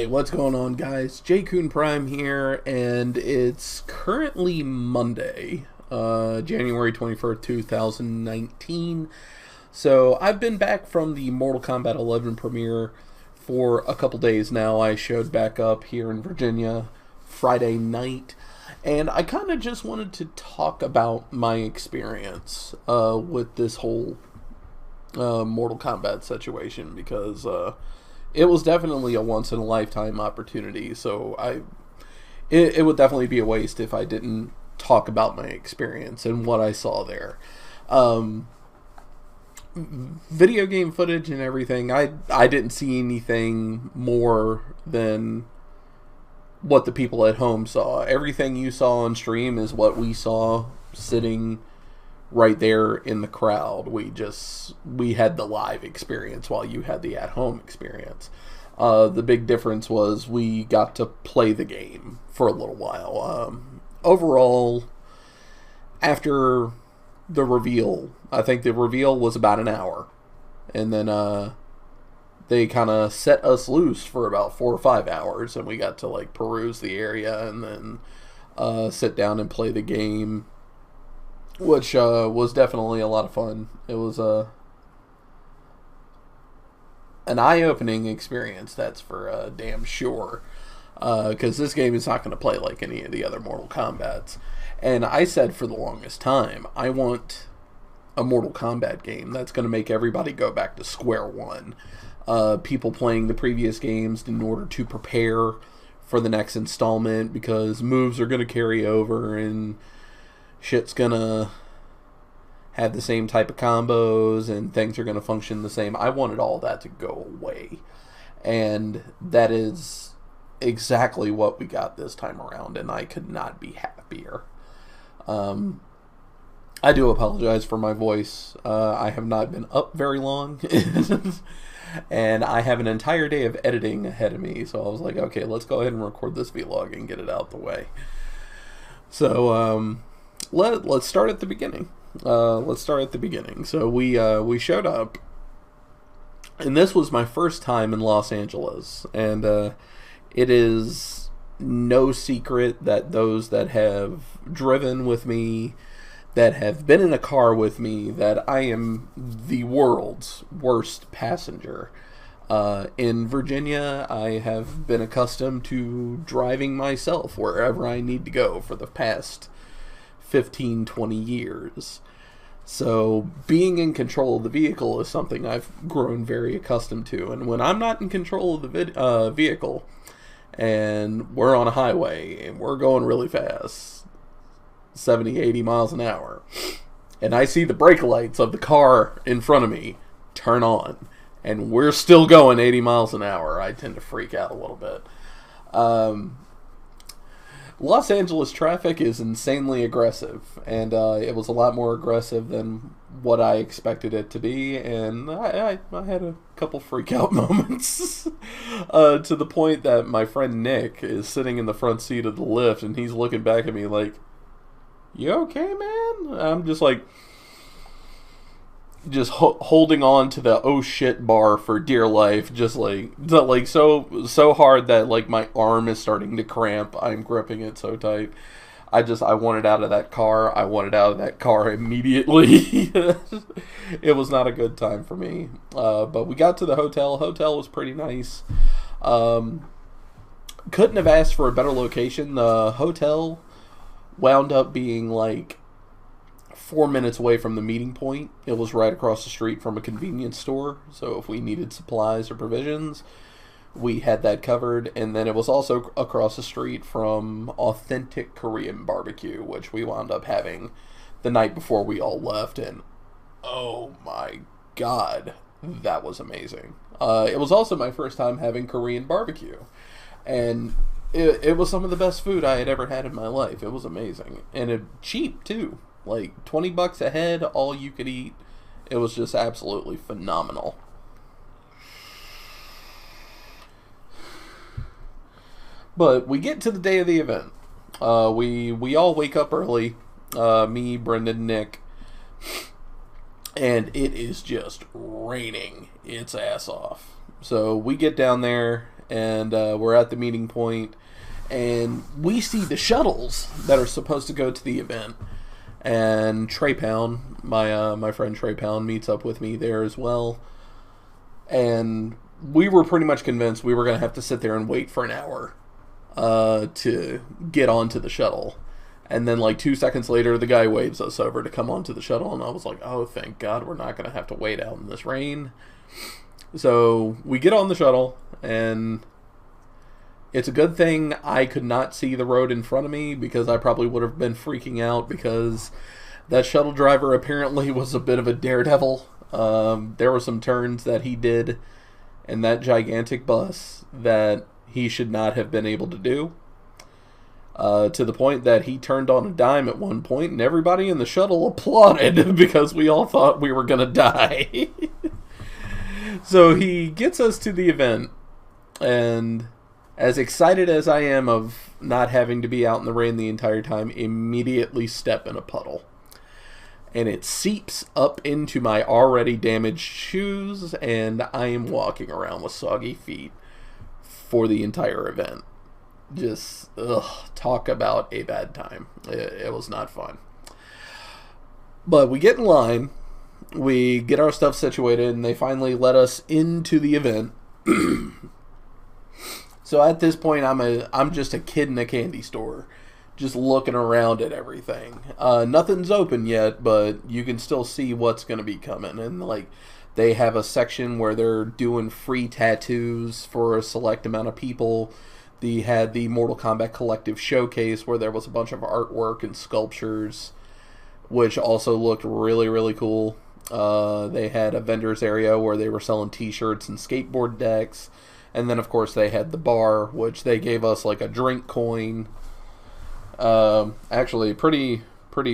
Hey, what's going on, guys? J Coon Prime here, and it's currently Monday, January 21st, 2019. So, I've been back from the Mortal Kombat 11 premiere for a couple days now. I showed back up here in Virginia Friday night, and I kind of just wanted to talk about my experience with this whole Mortal Kombat situation, because it was definitely a once in a lifetime opportunity. So it would definitely be a waste if I didn't talk about my experience and what I saw there. Video game footage and everything, I didn't see anything more than what the people at home saw. Everything you saw on stream is what we saw sitting right there in the crowd. We had the live experience while you had the at-home experience. The big difference was we got to play the game for a little while. Overall, after the reveal, I think the reveal was about an hour, and then they kind of set us loose for about 4 or 5 hours, and we got to like peruse the area and then sit down and play the game, which was definitely a lot of fun. It was an eye-opening experience, that's for damn sure, because this game is not going to play like any of the other Mortal Kombats. And I said for the longest time, I want a Mortal Kombat game that's going to make everybody go back to square one. People playing the previous games in order to prepare for the next installment, because moves are going to carry over and shit's gonna have the same type of combos and things are gonna function the same. I wanted all that to go away, and that is exactly what we got this time around, and I could not be happier. I do apologize for my voice. I have not been up very long and I have an entire day of editing ahead of me, so I was like, okay, let's go ahead and record this vlog and get it out the way. So let's start at the beginning. So we showed up, and this was my first time in Los Angeles, and it is no secret that those that have driven with me, that have been in a car with me, that I am the world's worst passenger. In Virginia, I have been accustomed to driving myself wherever I need to go for the past 15-20 years. So being in control of the vehicle is something I've grown very accustomed to. And when I'm not in control of the vehicle, and we're on a highway and we're going really fast, 70-80 miles an hour, and I see the brake lights of the car in front of me turn on, and we're still going 80 miles an hour, I tend to freak out a little bit. Los Angeles traffic is insanely aggressive, and it was a lot more aggressive than what I expected it to be, and I had a couple freak out moments to the point that my friend Nick is sitting in the front seat of the lift, and he's looking back at me like, "You okay, man?" I'm just like, holding on to the oh shit bar for dear life, just like so hard that like my arm is starting to cramp. I'm gripping it so tight. I wanted out of that car. I wanted out of that car immediately. It was not a good time for me. But we got to the hotel. Hotel was pretty nice. Couldn't have asked for a better location. The hotel wound up being like 4 minutes away from the meeting point. It was right across the street from a convenience store, so if we needed supplies or provisions, we had that covered. And then it was also across the street from authentic Korean barbecue, which we wound up having the night before we all left, and oh my god, that was amazing. It was also my first time having Korean barbecue, and it was some of the best food I had ever had in my life. It was amazing, and cheap too. Like $20 a head, all you could eat. It was just absolutely phenomenal. But we get to the day of the event. We all wake up early. Me, Brendan, Nick, and it is just raining its ass off. So we get down there, and we're at the meeting point, and we see the shuttles that are supposed to go to the event. And Trey Pound, my friend Trey Pound, meets up with me there as well. And we were pretty much convinced we were going to have to sit there and wait for an hour to get onto the shuttle. And then like 2 seconds later, the guy waves us over to come onto the shuttle. And I was like, oh, thank God we're not going to have to wait out in this rain. So we get on the shuttle, and it's a good thing I could not see the road in front of me, because I probably would have been freaking out, because that shuttle driver apparently was a bit of a daredevil. There were some turns that he did in that gigantic bus that he should not have been able to do. To the point that he turned on a dime at one point, and everybody in the shuttle applauded because we all thought we were going to die. So he gets us to the event, and as excited as I am of not having to be out in the rain the entire time, immediately step in a puddle. And it seeps up into my already damaged shoes, and I am walking around with soggy feet for the entire event. Just, talk about a bad time. It was not fun. But we get in line, we get our stuff situated, and they finally let us into the event. So at this point, I'm just a kid in a candy store, just looking around at everything. Nothing's open yet, but you can still see what's going to be coming. And like, they have a section where they're doing free tattoos for a select amount of people. They had the Mortal Kombat Collective Showcase, where there was a bunch of artwork and sculptures, which also looked really, really cool. They had a vendor's area where they were selling t-shirts and skateboard decks. And then, of course, they had the bar, which they gave us like a drink coin. Actually, pretty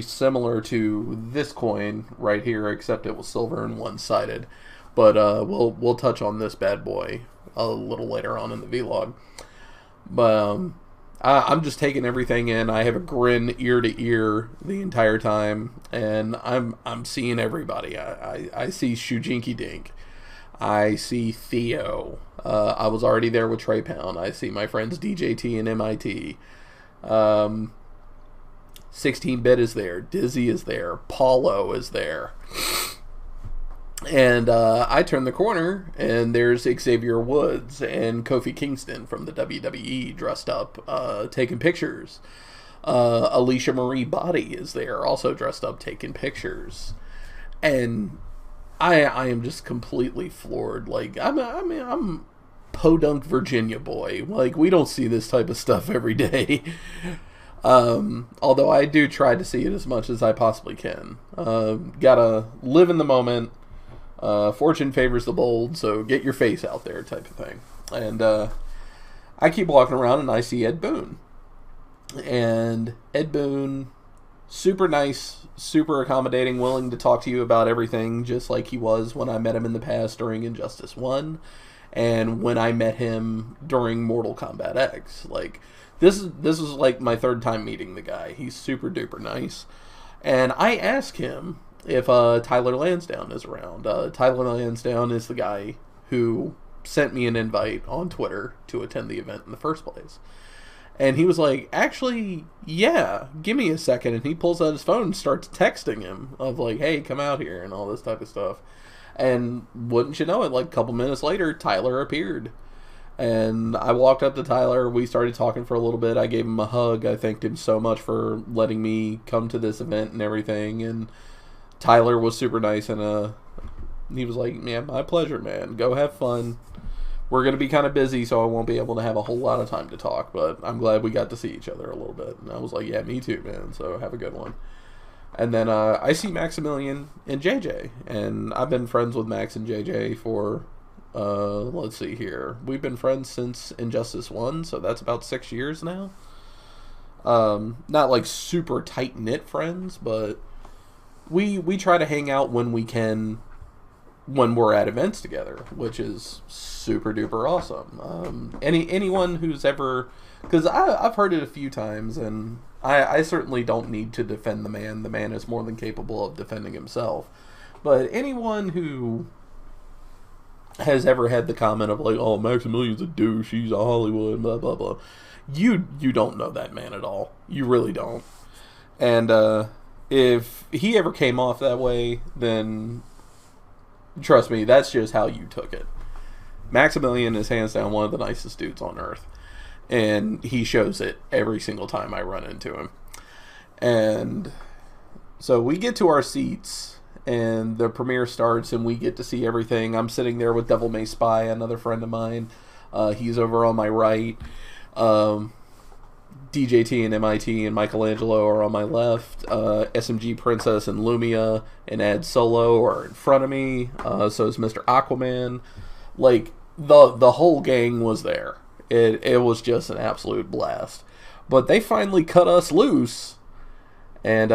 similar to this coin right here, except it was silver and one-sided. But we'll touch on this bad boy a little later on in the vlog. But I'm just taking everything in. I have a grin ear to ear the entire time, and I'm seeing everybody. I see Shujinky Dink. I see Theo. I was already there with Trey Pound. I see my friends DJT and MIT. 16-Bit is there. Dizzy is there. Paulo is there. And I turn the corner, and there's Xavier Woods and Kofi Kingston from the WWE dressed up, taking pictures. Alicia Marie Body is there, also dressed up, taking pictures. And I am just completely floored. Like, I'm podunk Virginia boy. Like, we don't see this type of stuff every day. Although I do try to see it as much as I possibly can. Gotta live in the moment. Fortune favors the bold, so get your face out there type of thing. And I keep walking around, and I see Ed Boon. And Ed Boon, super nice, super accommodating, willing to talk to you about everything, just like he was when I met him in the past during Injustice 1, and when I met him during Mortal Kombat X. Like, this is like my third time meeting the guy. He's super duper nice. And I asked him if Tyler Lansdowne is around. Tyler Lansdowne is the guy who sent me an invite on Twitter to attend the event in the first place. And he was like, actually, yeah, give me a second. And he pulls out his phone and starts texting him of like, hey, come out here and all this type of stuff. And wouldn't you know it, like a couple minutes later, Tyler appeared. And I walked up to Tyler. We started talking for a little bit. I gave him a hug. I thanked him so much for letting me come to this event and everything. And Tyler was super nice. And he was like, yeah, my pleasure, man. Go have fun. We're going to be kind of busy, so I won't be able to have a whole lot of time to talk, but I'm glad we got to see each other a little bit. And I was like, yeah, me too, man, so have a good one. And then I see Maximilian and JJ, and I've been friends with Max and JJ for, let's see here. We've been friends since Injustice 1, so that's about 6 years now. Not like super tight-knit friends, but we try to hang out when we can, when we're at events together, which is super duper awesome. Anyone who's ever, because I've heard it a few times, and I certainly don't need to defend the man. The man is more than capable of defending himself. But anyone who, has ever had the comment of like, "Oh, Maximilian's a douche. He's a Hollywood, blah blah blah." You don't know that man at all. You really don't. And if he ever came off that way, then trust me, that's just how you took it. Maximilian is hands down one of the nicest dudes on earth, and he shows it every single time I run into him. And so we get to our seats, and the premiere starts, and we get to see everything. I'm sitting there with Devil May Spy, another friend of mine. He's over on my right. DJT and MIT and Michelangelo are on my left. SMG Princess and Lumia and Ad Solo are in front of me. So is Mr. Aquaman. Like, the whole gang was there. It was just an absolute blast. But they finally cut us loose. And,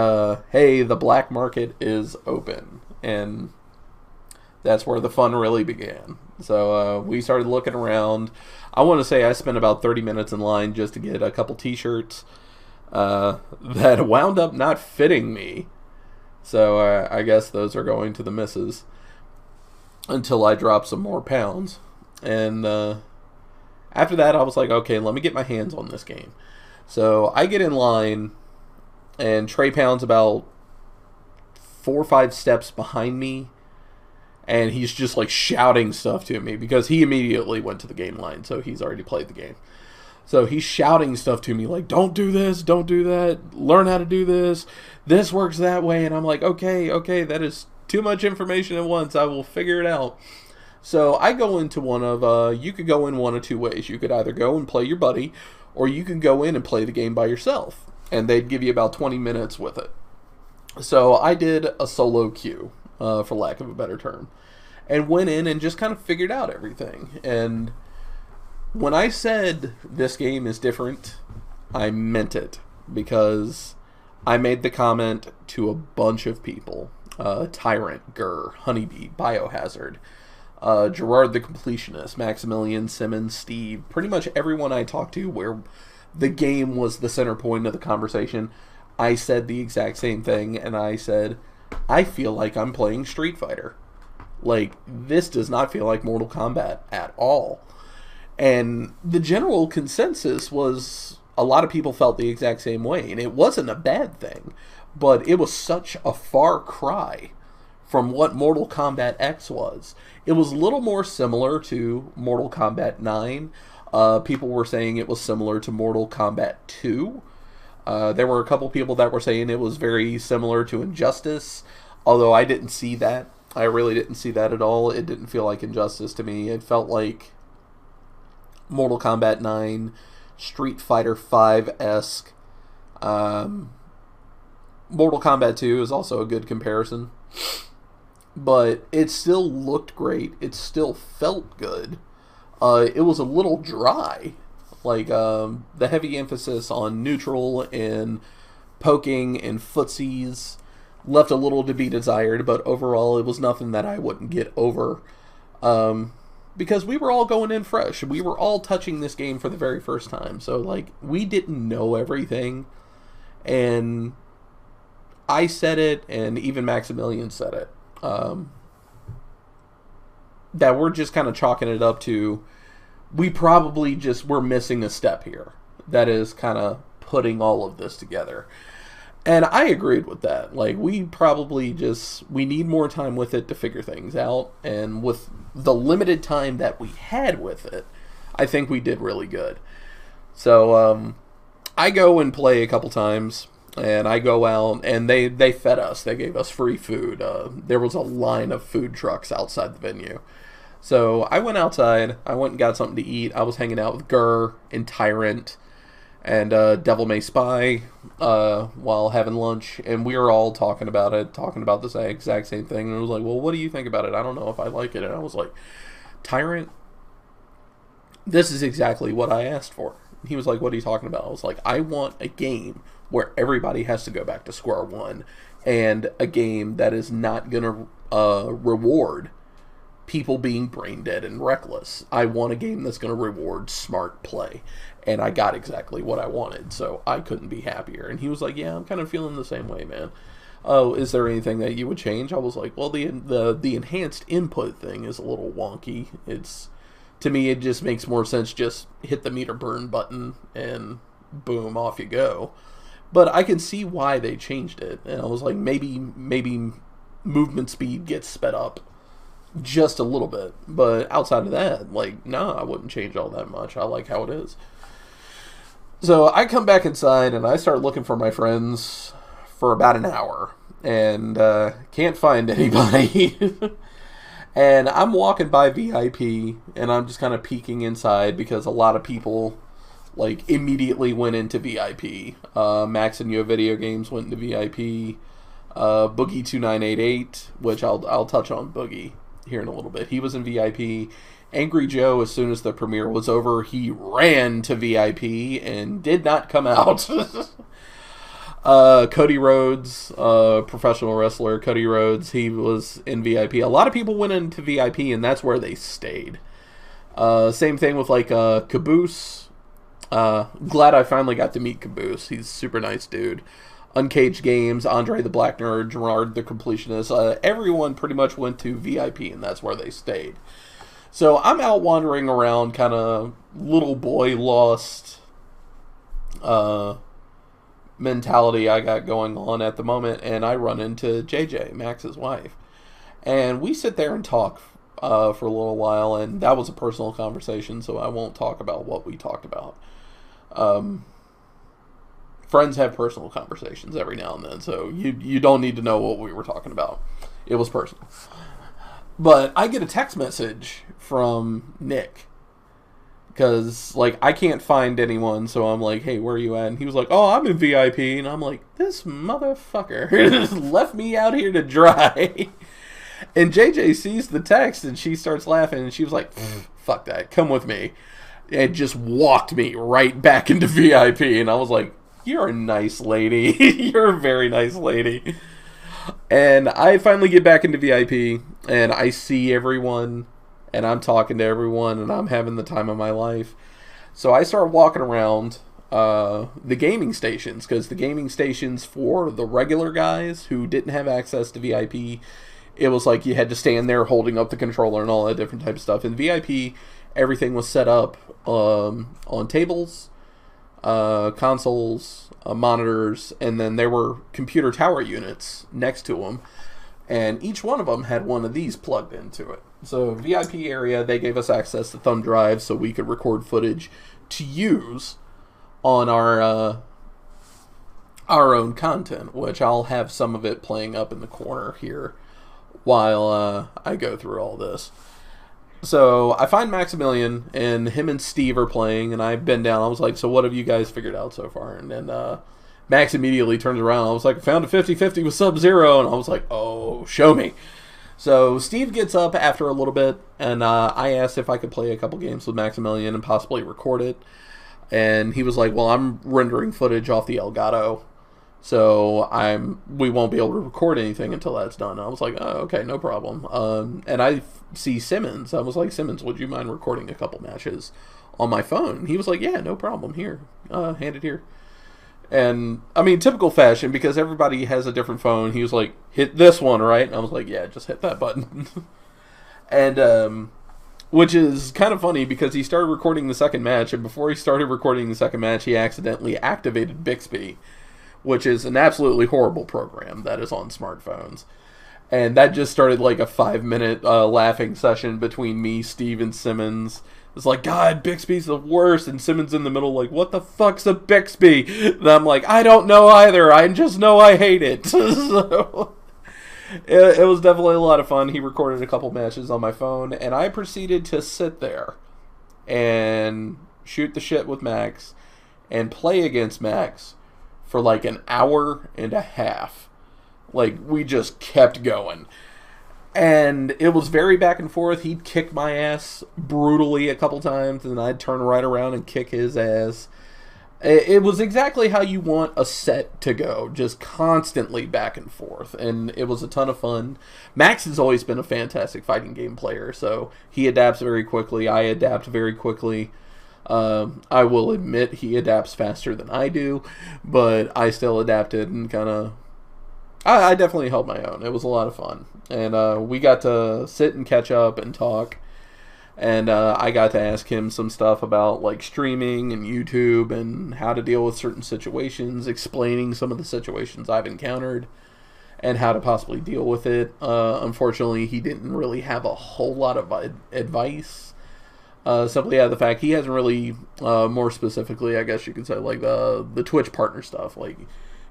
hey, the black market is open. And that's where the fun really began. So we started looking around. I want to say I spent about 30 minutes in line just to get a couple t-shirts that wound up not fitting me. So I guess those are going to the missus until I drop some more pounds. And after that, I was like, okay, let me get my hands on this game. So I get in line, and Trey Pound's about 4 or 5 steps behind me. And he's just like shouting stuff to me because he immediately went to the game line. So he's already played the game. So he's shouting stuff to me like, don't do this, don't do that, learn how to do this. This works that way. And I'm like, okay, that is too much information at once. I will figure it out. So I go into one of, you could go in one of 2 ways. You could either go and play your buddy, or you could go in and play the game by yourself. And they'd give you about 20 minutes with it. So I did a solo queue, for lack of a better term, and went in and just kind of figured out everything. And when I said this game is different, I meant it, because I made the comment to a bunch of people. Tyrant, Gurr, Honeybee, Biohazard, Gerard the Completionist, Maximilian, Simmons, Steve, pretty much everyone I talked to where the game was the center point of the conversation. I said the exact same thing, and I said, I feel like I'm playing Street Fighter. Like, this does not feel like Mortal Kombat at all. And the general consensus was a lot of people felt the exact same way, and it wasn't a bad thing, but it was such a far cry from what Mortal Kombat X was. It was a little more similar to Mortal Kombat 9. People were saying it was similar to Mortal Kombat 2. There were a couple people that were saying it was very similar to Injustice, although I didn't see that. I really didn't see that at all. It didn't feel like Injustice to me. It felt like Mortal Kombat 9, Street Fighter 5-esque. Mortal Kombat 2 is also a good comparison. But it still looked great. It still felt good. It was a little dry. Like, the heavy emphasis on neutral and poking and footsies left a little to be desired, but overall it was nothing that I wouldn't get over. Because we were all going in fresh. We were all touching this game for the very first time. So, like, we didn't know everything. And I said it, and even Maximilian said it. That we're just kind of chalking it up to, we probably just were missing a step here. That is kind of putting all of this together. And I agreed with that. Like, we probably just, we need more time with it to figure things out. And with the limited time that we had with it, I think we did really good. So, I go and play a couple times. And I go out, and they fed us. They gave us free food. There was a line of food trucks outside the venue. So I went outside. I went and got something to eat. I was hanging out with Gurr and Tyrant and Devil May Spy while having lunch. And we were all talking about it, talking about the exact same thing. And I was like, well, what do you think about it? I don't know if I like it. And I was like, Tyrant, this is exactly what I asked for. He was like, what are you talking about? I was like, I want a game where everybody has to go back to square one, and a game that is not going to reward people being brain dead and reckless. I want a game that's going to reward smart play, and I got exactly what I wanted, so I couldn't be happier. And he was like, yeah, I'm kind of feeling the same way, man. oh, is there anything that you would change? I was like, well, the enhanced input thing is a little wonky. It's, to me, it just makes more sense, just hit the meter burn button and boom, off you go. But I can see why they changed it, and I was like, maybe movement speed gets sped up just a little bit, but outside of that, like, no, I wouldn't change all that much. I like how it is. So I come back inside and I start looking for my friends for about an hour, and can't find anybody. And I'm walking by VIP, and I'm just kind of peeking inside because a lot of people like immediately went into VIP. Max and Yo Video Games went into VIP. Boogie 2988, which I'll touch on Boogie here in a little bit. He was in VIP. Angry Joe, as soon as the premiere was over, he ran to VIP and did not come out. Cody Rhodes, professional wrestler, Cody Rhodes, he was in VIP. A lot of people went into VIP, and that's where they stayed. Same thing with like Caboose. Glad I finally got to meet Caboose. He's a super nice dude. Uncaged Games, Andre the Black Nerd, Gerard the Completionist. Everyone pretty much went to VIP, and that's where they stayed. So I'm out wandering around, kind of little boy lost mentality I got going on at the moment, and I run into JJ, Max's wife. And we sit there and talk for a little while, and that was a personal conversation, so I won't talk about what we talked about. Friends have personal conversations every now and then, so you don't need to know what we were talking about. It was personal. But I get a text message from Nick, because like I can't find anyone, so I'm like, hey, where are you at? And he was like, oh, I'm in VIP. And I'm like, this motherfucker left me out here to dry. And JJ sees the text, and she starts laughing, and she was like, fuck that, come with me. It just walked me right back into VIP, and I was like, you're a nice lady. You're a very nice lady. And I finally get back into VIP, and I see everyone, and I'm talking to everyone, and I'm having the time of my life. So I start walking around the gaming stations, because the gaming stations for the regular guys who didn't have access to VIP, it was like you had to stand there holding up the controller and all that different type of stuff. In VIP, everything was set up on tables, consoles, monitors, and then there were computer tower units next to them, and each one of them had one of these plugged into it. So VIP area, they gave us access to thumb drives so we could record footage to use on our own content, which I'll have some of it playing up in the corner here while I go through all this. So I find Maximilian, and him and Steve are playing, and I bend down. I was like, so what have you guys figured out so far? And then Max immediately turns around. I was like, I found a 50-50 with Sub-Zero, and I was like, oh, show me. So Steve gets up after a little bit, and I asked if I could play a couple games with Maximilian and possibly record it. And he was like, well, I'm rendering footage off the Elgato, so we won't be able to record anything until that's done. I was like, oh, okay, no problem. And I see Simmons. I was like, Simmons, would you mind recording a couple matches on my phone? He was like, yeah, no problem. Here, hand it here. And, I mean, typical fashion, because everybody has a different phone, he was like, hit this one, right? And I was like, yeah, just hit that button. And, which is kind of funny, because he started recording the second match, and before he started recording the second match, he accidentally activated Bixby, which is an absolutely horrible program that is on smartphones. And that just started like a 5-minute laughing session between me, Steve, and Simmons. It's like, God, Bixby's the worst. And Simmons in the middle like, what the fuck's a Bixby? And I'm like, I don't know either. I just know I hate it. So it was definitely a lot of fun. He recorded a couple matches on my phone. And I proceeded to sit there and shoot the shit with Max and play against Max for like an hour and a half. Like, we just kept going. And it was very back and forth. He'd kick my ass brutally a couple times, and I'd turn right around and kick his ass. It was exactly how you want a set to go, just constantly back and forth. And it was a ton of fun. Max has always been a fantastic fighting game player, so he adapts very quickly. I adapt very quickly. I will admit he adapts faster than I do, but I still adapted and kind of I definitely held my own. It was a lot of fun. And we got to sit and catch up and talk. And I got to ask him some stuff about like streaming and YouTube and how to deal with certain situations, explaining some of the situations I've encountered and how to possibly deal with it. Unfortunately, he didn't really have a whole lot of advice. Simply out of the fact he hasn't really, more specifically, I guess you could say, like the Twitch partner stuff. Like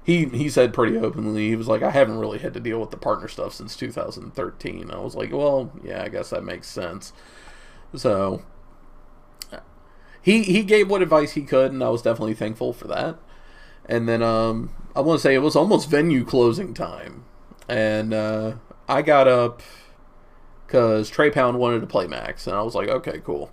he said pretty openly, he was like, I haven't really had to deal with the partner stuff since 2013. I was like, well, yeah, I guess that makes sense. So he gave what advice he could, and I was definitely thankful for that. And then I want to say it was almost venue closing time, and I got up because Trey Pound wanted to play Max, and I was like, okay, cool.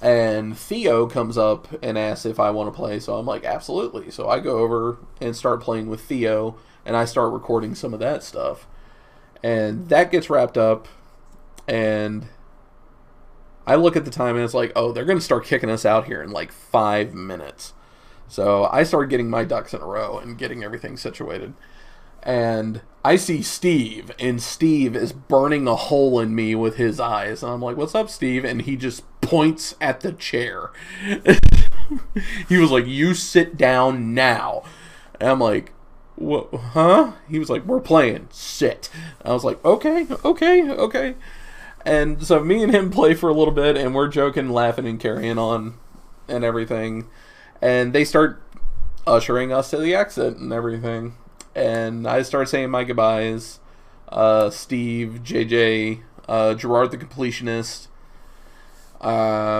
And Theo comes up and asks if I want to play, so I'm like, absolutely. So I go over and start playing with Theo, and I start recording some of that stuff. And that gets wrapped up, and I look at the time, and it's like, oh, they're going to start kicking us out here in like 5 minutes. So I started getting my ducks in a row and getting everything situated. And I see Steve, and Steve is burning a hole in me with his eyes. And I'm like, what's up, Steve? And he just points at the chair. He was like, you sit down now. And I'm like, what, huh? He was like, we're playing, sit. I was like, okay. And so me and him play for a little bit, and we're joking, laughing, and carrying on and everything. And they start ushering us to the exit and everything. And I start saying my goodbyes. Steve, JJ, Gerard the Completionist,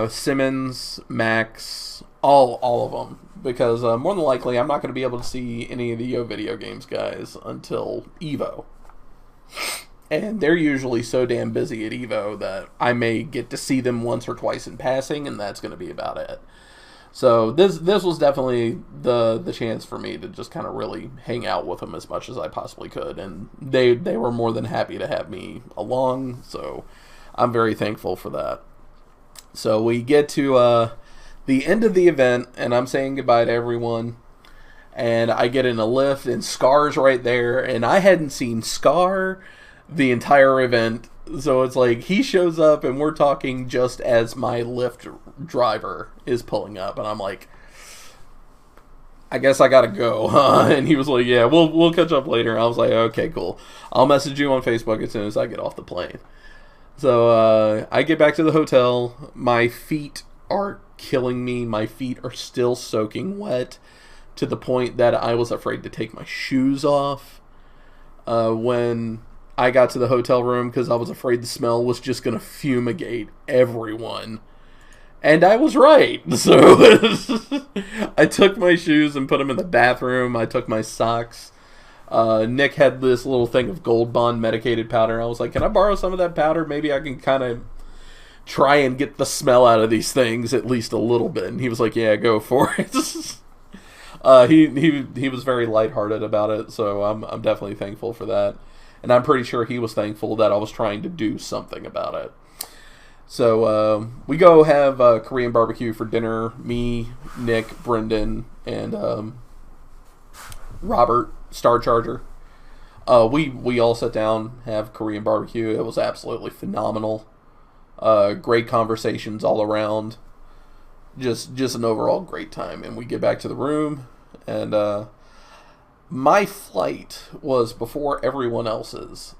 Simmons, Max, all of them. Because more than likely, I'm not going to be able to see any of the Yo Video Games guys until EVO. And they're usually so damn busy at EVO that I may get to see them once or twice in passing, and that's going to be about it. So this was definitely the chance for me to just kind of really hang out with them as much as I possibly could, and they were more than happy to have me along, so I'm very thankful for that. So we get to the end of the event, and I'm saying goodbye to everyone, and I get in a lift, and Scar's right there, and I hadn't seen Scar the entire event, so it's like he shows up and we're talking just as my Lyft driver is pulling up, and I'm like, I guess I gotta go, huh? And he was like, yeah, we'll catch up later. I was like, okay, cool, I'll message you on Facebook as soon as I get off the plane. So I get back to the hotel. My feet are killing me. My feet are still soaking wet to the point that I was afraid to take my shoes off when I got to the hotel room, because I was afraid the smell was just going to fumigate everyone. And I was right. So I took my shoes and put them in the bathroom. I took my socks. Nick had this little thing of Gold Bond medicated powder. I was like, can I borrow some of that powder? Maybe I can kind of try and get the smell out of these things at least a little bit. And he was like, yeah, go for it. He was very lighthearted about it, so I'm definitely thankful for that. And I'm pretty sure he was thankful that I was trying to do something about it. So we go have Korean barbecue for dinner. Me, Nick, Brendan, and Robert, Star Charger. We all sat down, have Korean barbecue. It was absolutely phenomenal. Great conversations all around. Just an overall great time. And we get back to the room, and my flight was before everyone else's,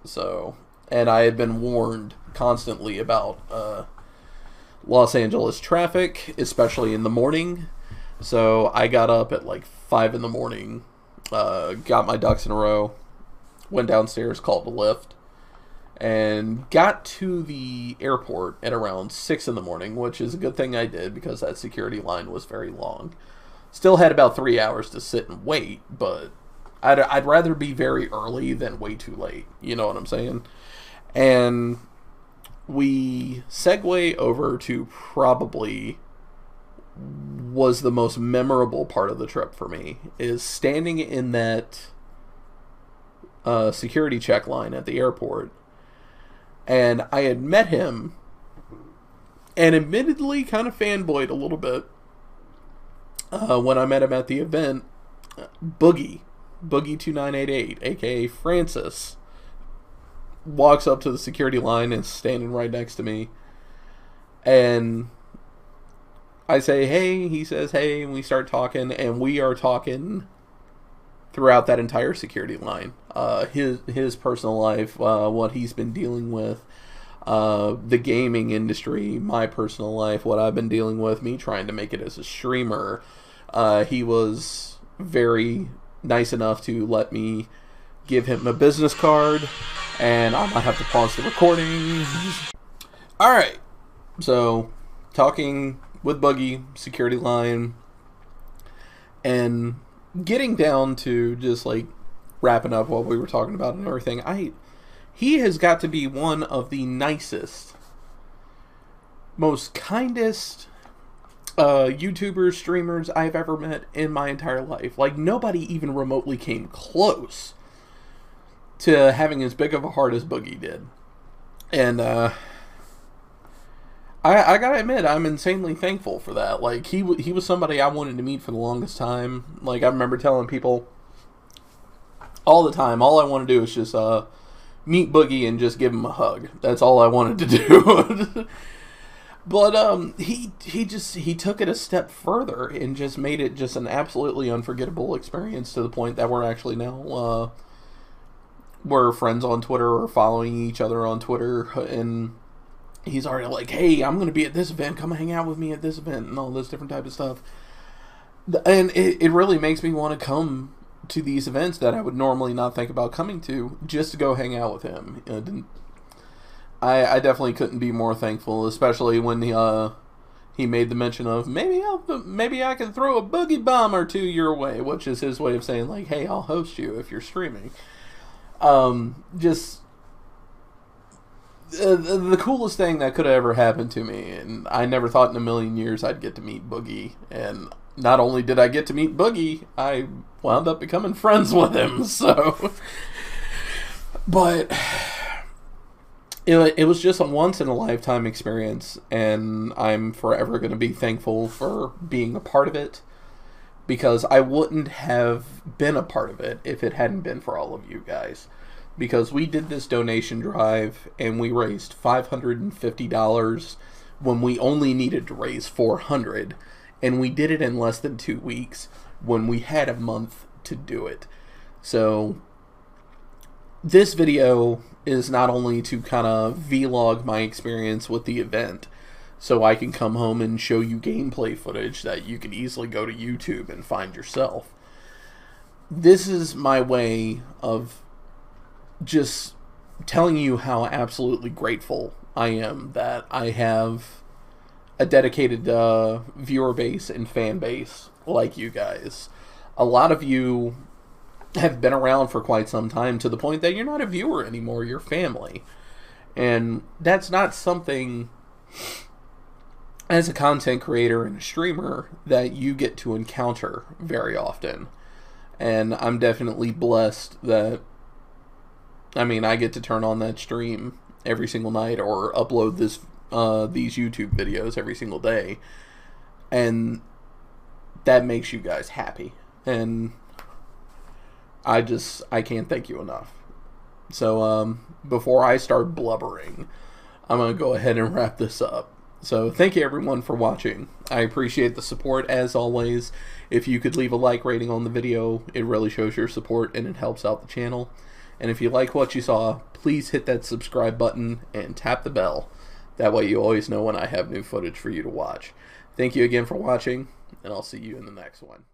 and I had been warned constantly about Los Angeles traffic, especially in the morning. So I got up at like 5 in the morning, got my ducks in a row, went downstairs, called a lift, and got to the airport at around 6 in the morning, which is a good thing I did because that security line was very long. Still had about 3 hours to sit and wait, but I'd rather be very early than way too late. You know what I'm saying? And we segue over to probably was the most memorable part of the trip for me, is standing in that security check line at the airport. And I had met him and admittedly kind of fanboyed a little bit when I met him at the event. Boogie. Boogie2988, aka Francis, walks up to the security line and is standing right next to me. And I say, hey, he says, hey, and we start talking, and we are talking throughout that entire security line. His personal life, what he's been dealing with, the gaming industry, my personal life, what I've been dealing with, me trying to make it as a streamer. He was very nice enough to let me give him a business card, and I might have to pause the recording. Alright, so talking with Boogie, security line, and getting down to just like wrapping up what we were talking about and everything. He has got to be one of the nicest, most kindest YouTubers, streamers I've ever met in my entire life. Like, nobody even remotely came close to having as big of a heart as Boogie did. And I gotta admit, I'm insanely thankful for that. Like, he was somebody I wanted to meet for the longest time. Like, I remember telling people all the time, all I want to do is just meet Boogie and just give him a hug. That's all I wanted to do. But he took it a step further and just made it just an absolutely unforgettable experience, to the point that we're actually now we're friends on Twitter, or following each other on Twitter, and he's already like, hey, I'm going to be at this event, come hang out with me at this event, and all this different type of stuff. And it really makes me want to come to these events that I would normally not think about coming to, just to go hang out with him. I definitely couldn't be more thankful, especially when he made the mention of, maybe I can throw a boogie bomb or two your way, which is his way of saying, like, hey, I'll host you if you're streaming. Just the coolest thing that could have ever happened to me, and I never thought in a million years I'd get to meet Boogie. And not only did I get to meet Boogie, I wound up becoming friends with him. So, but it was just a once in a lifetime experience, and I'm forever going to be thankful for being a part of it, because I wouldn't have been a part of it if it hadn't been for all of you guys. Because we did this donation drive, and we raised $550 when we only needed to raise $400, and we did it in less than 2 weeks when we had a month to do it. So this video is not only to kind of vlog my experience with the event, so I can come home and show you gameplay footage that you can easily go to YouTube and find yourself. This is my way of just telling you how absolutely grateful I am that I have a dedicated viewer base and fan base like you guys. A lot of you have been around for quite some time, to the point that you're not a viewer anymore, you're family. And that's not something, as a content creator and a streamer, that you get to encounter very often. And I'm definitely blessed that, I mean, I get to turn on that stream every single night, or upload these YouTube videos every single day, and that makes you guys happy. And I can't thank you enough. So before I start blubbering, I'm going to go ahead and wrap this up. So thank you everyone for watching. I appreciate the support as always. If you could leave a like rating on the video, it really shows your support and it helps out the channel. And if you like what you saw, please hit that subscribe button and tap the bell. That way you always know when I have new footage for you to watch. Thank you again for watching, and I'll see you in the next one.